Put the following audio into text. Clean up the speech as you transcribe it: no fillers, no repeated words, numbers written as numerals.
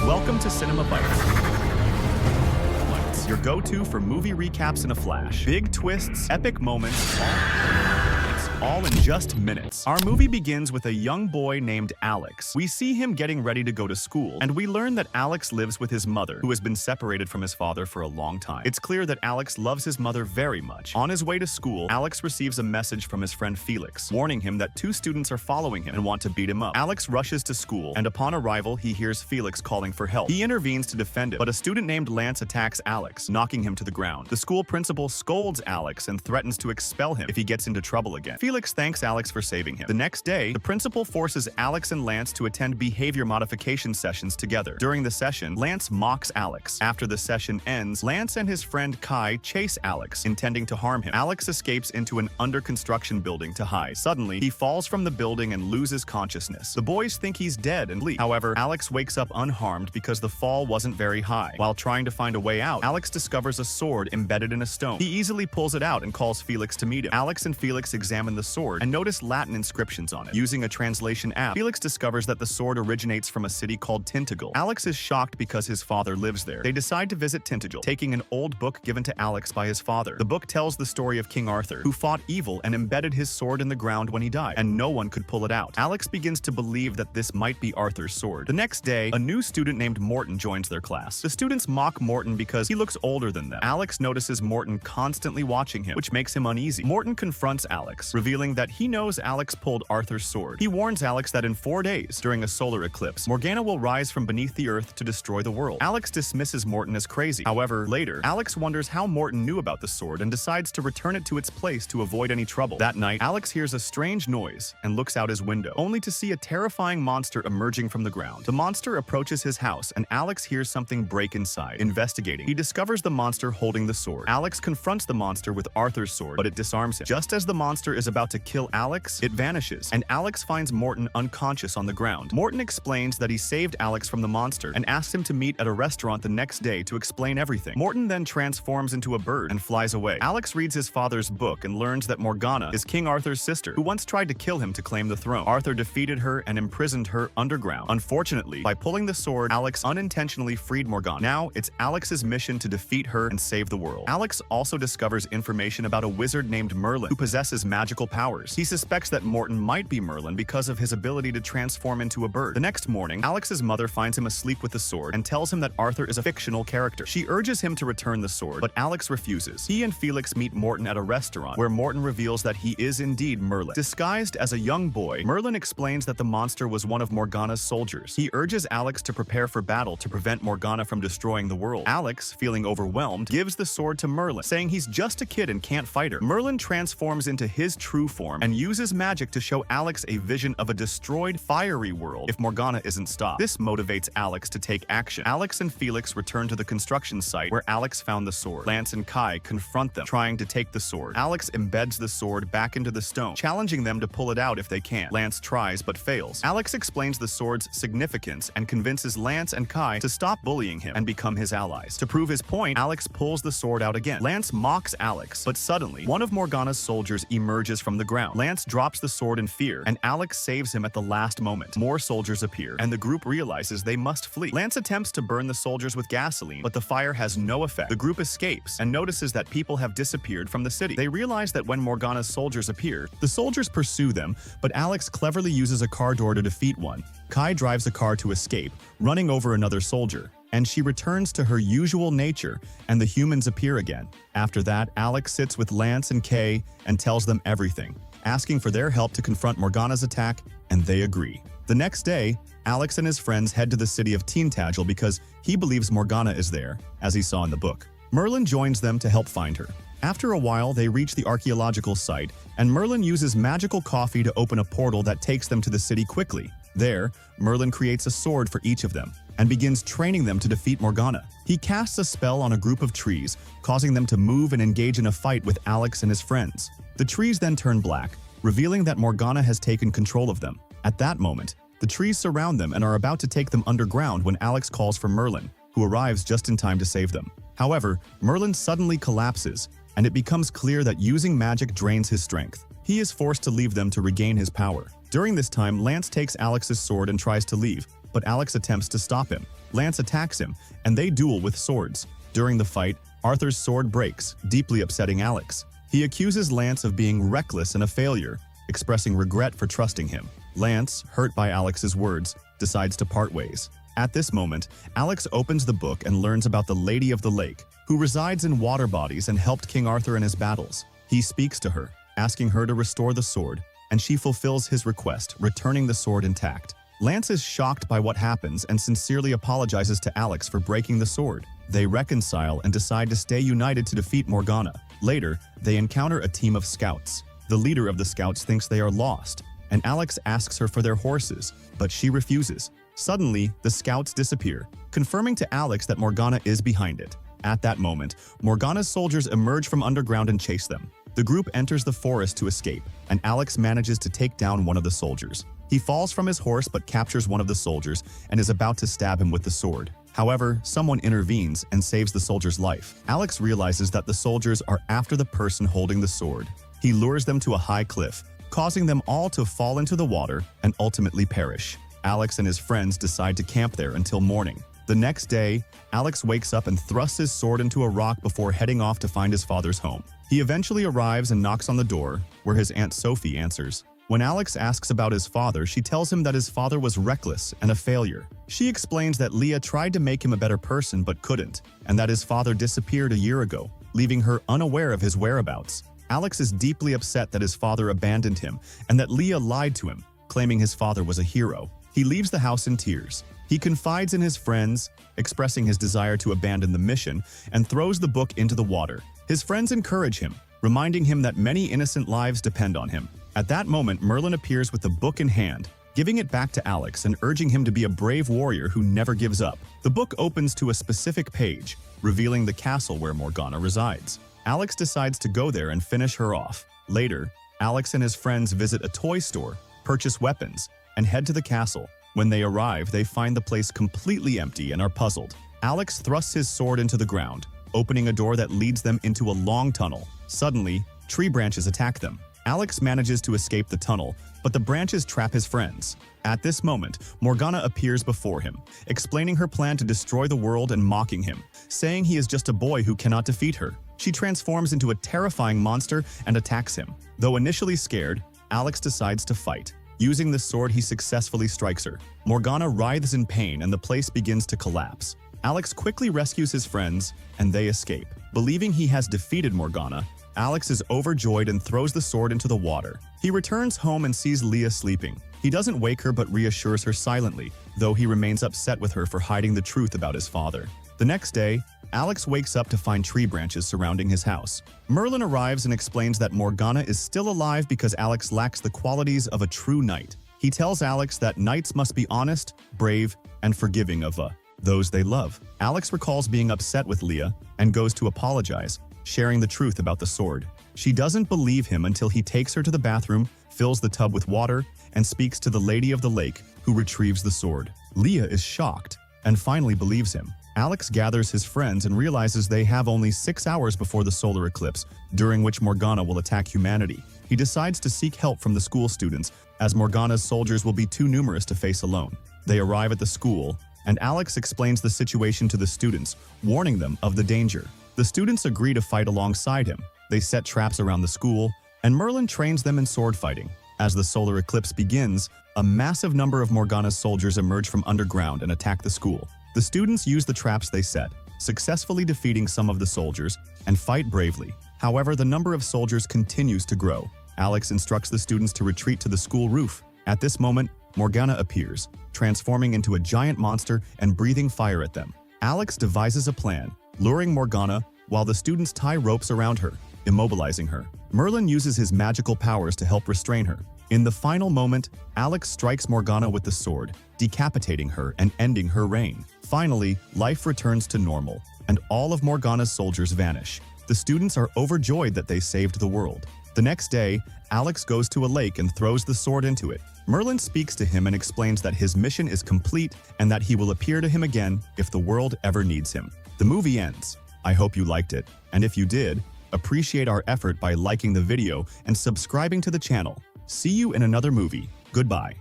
Welcome to Cinema Bites, your go-to for movie recaps in a flash. Big twists, epic moments, all in just minutes. Our movie begins with a young boy named Alex. We see him getting ready to go to school, and we learn that Alex lives with his mother, who has been separated from his father for a long time. It's clear that Alex loves his mother very much. On his way to school, Alex receives a message from his friend Felix, warning him that two students are following him and want to beat him up. Alex rushes to school, and upon arrival, he hears Felix calling for help. He intervenes to defend him, but a student named Lance attacks Alex, knocking him to the ground. The school principal scolds Alex and threatens to expel him if he gets into trouble again. Felix thanks Alex for saving him. The next day, the principal forces Alex and Lance to attend behavior modification sessions together. During the session, Lance mocks Alex. After the session ends, Lance and his friend Kai chase Alex, intending to harm him. Alex escapes into an under-construction building to hide. Suddenly, he falls from the building and loses consciousness. The boys think he's dead and leave. However, Alex wakes up unharmed because the fall wasn't very high. While trying to find a way out, Alex discovers a sword embedded in a stone. He easily pulls it out and calls Felix to meet him. Alex and Felix examine the sword and notice Latin inscriptions on it. Using a translation app, Felix discovers that the sword originates from a city called Tintagel. Alex is shocked because his father lives there. They decide to visit Tintagel, taking an old book given to Alex by his father. The book tells the story of King Arthur, who fought evil and embedded his sword in the ground when he died, and no one could pull it out. Alex begins to believe that this might be Arthur's sword. The next day, a new student named Morton joins their class. The students mock Morton because he looks older than them. Alex notices Morton constantly watching him, which makes him uneasy. Morton confronts Alex, revealing that he knows Alex pulled Arthur's sword. He warns Alex that in 4 days, during a solar eclipse, Morgana will rise from beneath the earth to destroy the world. Alex dismisses Morton as crazy. However, later, Alex wonders how Morton knew about the sword and decides to return it to its place to avoid any trouble. That night, Alex hears a strange noise and looks out his window, only to see a terrifying monster emerging from the ground. The monster approaches his house, and Alex hears something break inside. Investigating, he discovers the monster holding the sword. Alex confronts the monster with Arthur's sword, but it disarms him. Just as the monster is about to kill Alex, it vanishes, and Alex finds Morton unconscious on the ground. Morton explains that he saved Alex from the monster and asks him to meet at a restaurant the next day to explain everything. Morton then transforms into a bird and flies away. Alex reads his father's book and learns that Morgana is King Arthur's sister, who once tried to kill him to claim the throne. Arthur defeated her and imprisoned her underground. Unfortunately, by pulling the sword, Alex unintentionally freed Morgana. Now, it's Alex's mission to defeat her and save the world. Alex also discovers information about a wizard named Merlin who possesses magical powers. He suspects that Morton might be Merlin because of his ability to transform into a bird. The next morning, Alex's mother finds him asleep with the sword and tells him that Arthur is a fictional character. She urges him to return the sword, but Alex refuses. He and Felix meet Morton at a restaurant, where Morton reveals that he is indeed Merlin. Disguised as a young boy, Merlin explains that the monster was one of Morgana's soldiers. He urges Alex to prepare for battle to prevent Morgana from destroying the world. Alex, feeling overwhelmed, gives the sword to Merlin, saying he's just a kid and can't fight her. Merlin transforms into his true form and uses magic to show Alex a vision of a destroyed, fiery world if Morgana isn't stopped. This motivates Alex to take action. Alex and Felix return to the construction site where Alex found the sword. Lance and Kai confront them, trying to take the sword. Alex embeds the sword back into the stone, challenging them to pull it out if they can. Lance tries but fails. Alex explains the sword's significance and convinces Lance and Kai to stop bullying him and become his allies. To prove his point, Alex pulls the sword out again. Lance mocks Alex, but suddenly, one of Morgana's soldiers emerges from the ground. Lance drops the sword in fear, and Alex saves him at the last moment. More soldiers appear, and the group realizes they must flee. Lance attempts to burn the soldiers with gasoline, but the fire has no effect. The group escapes and notices that people have disappeared from the city. They realize that when Morgana's soldiers appear, the soldiers pursue them, but Alex cleverly uses a car door to defeat one. Kai drives a car to escape, running over another soldier, and she returns to her usual nature, and the humans appear again. After that, Alex sits with Lance and Kay and tells them everything, asking for their help to confront Morgana's attack, and they agree. The next day, Alex and his friends head to the city of Tintagel because he believes Morgana is there, as he saw in the book. Merlin joins them to help find her. After a while, they reach the archaeological site, and Merlin uses magical coffee to open a portal that takes them to the city quickly. There, Merlin creates a sword for each of them and begins training them to defeat Morgana. He casts a spell on a group of trees, causing them to move and engage in a fight with Alex and his friends. The trees then turn black, revealing that Morgana has taken control of them. At that moment, the trees surround them and are about to take them underground when Alex calls for Merlin, who arrives just in time to save them. However, Merlin suddenly collapses, and it becomes clear that using magic drains his strength. He is forced to leave them to regain his power. During this time, Lance takes Alex's sword and tries to leave, but Alex attempts to stop him. Lance attacks him, and they duel with swords. During the fight, Arthur's sword breaks, deeply upsetting Alex. He accuses Lance of being reckless and a failure, expressing regret for trusting him. Lance, hurt by Alex's words, decides to part ways. At this moment, Alex opens the book and learns about the Lady of the Lake, who resides in water bodies and helped King Arthur in his battles. He speaks to her, asking her to restore the sword, and she fulfills his request, returning the sword intact. Lance is shocked by what happens and sincerely apologizes to Alex for breaking the sword. They reconcile and decide to stay united to defeat Morgana. Later, they encounter a team of scouts. The leader of the scouts thinks they are lost, and Alex asks her for their horses, but she refuses. Suddenly, the scouts disappear, confirming to Alex that Morgana is behind it. At that moment, Morgana's soldiers emerge from underground and chase them. The group enters the forest to escape, and Alex manages to take down one of the soldiers. He falls from his horse but captures one of the soldiers and is about to stab him with the sword. However, someone intervenes and saves the soldier's life. Alex realizes that the soldiers are after the person holding the sword. He lures them to a high cliff, causing them all to fall into the water and ultimately perish. Alex and his friends decide to camp there until morning. The next day, Alex wakes up and thrusts his sword into a rock before heading off to find his father's home. He eventually arrives and knocks on the door, where his Aunt Sophie answers. When Alex asks about his father, she tells him that his father was reckless and a failure. She explains that Leah tried to make him a better person but couldn't, and that his father disappeared a year ago, leaving her unaware of his whereabouts. Alex is deeply upset that his father abandoned him and that Leah lied to him, claiming his father was a hero. He leaves the house in tears. He confides in his friends, expressing his desire to abandon the mission, and throws the book into the water. His friends encourage him, reminding him that many innocent lives depend on him. At that moment, Merlin appears with the book in hand, giving it back to Alex and urging him to be a brave warrior who never gives up. The book opens to a specific page, revealing the castle where Morgana resides. Alex decides to go there and finish her off. Later, Alex and his friends visit a toy store, purchase weapons, and head to the castle. When they arrive, they find the place completely empty and are puzzled. Alex thrusts his sword into the ground, opening a door that leads them into a long tunnel. Suddenly, tree branches attack them. Alex manages to escape the tunnel, but the branches trap his friends. At this moment, Morgana appears before him, explaining her plan to destroy the world and mocking him, saying he is just a boy who cannot defeat her. She transforms into a terrifying monster and attacks him. Though initially scared, Alex decides to fight. Using the sword, he successfully strikes her. Morgana writhes in pain and the place begins to collapse. Alex quickly rescues his friends, and they escape. Believing he has defeated Morgana, Alex is overjoyed and throws the sword into the water. He returns home and sees Leah sleeping. He doesn't wake her but reassures her silently, though he remains upset with her for hiding the truth about his father. The next day, Alex wakes up to find tree branches surrounding his house. Merlin arrives and explains that Morgana is still alive because Alex lacks the qualities of a true knight. He tells Alex that knights must be honest, brave, and forgiving of those they love. Alex recalls being upset with Leah and goes to apologize, sharing the truth about the sword. She doesn't believe him until he takes her to the bathroom, fills the tub with water, and speaks to the Lady of the Lake, who retrieves the sword. Leah is shocked and finally believes him. Alex gathers his friends and realizes they have only 6 hours before the solar eclipse, during which Morgana will attack humanity. He decides to seek help from the school students, as Morgana's soldiers will be too numerous to face alone. They arrive at the school, and Alex explains the situation to the students, warning them of the danger. The students agree to fight alongside him. They set traps around the school, and Merlin trains them in sword fighting. As the solar eclipse begins, a massive number of Morgana's soldiers emerge from underground and attack the school. The students use the traps they set, successfully defeating some of the soldiers, and fight bravely. However, the number of soldiers continues to grow. Alex instructs the students to retreat to the school roof. At this moment, Morgana appears, transforming into a giant monster and breathing fire at them. Alex devises a plan, luring Morgana while the students tie ropes around her, immobilizing her. Merlin uses his magical powers to help restrain her. In the final moment, Alex strikes Morgana with the sword, decapitating her and ending her reign. Finally, life returns to normal, and all of Morgana's soldiers vanish. The students are overjoyed that they saved the world. The next day, Alex goes to a lake and throws the sword into it. Merlin speaks to him and explains that his mission is complete and that he will appear to him again if the world ever needs him. The movie ends. I hope you liked it, and if you did, appreciate our effort by liking the video and subscribing to the channel. See you in another movie. Goodbye.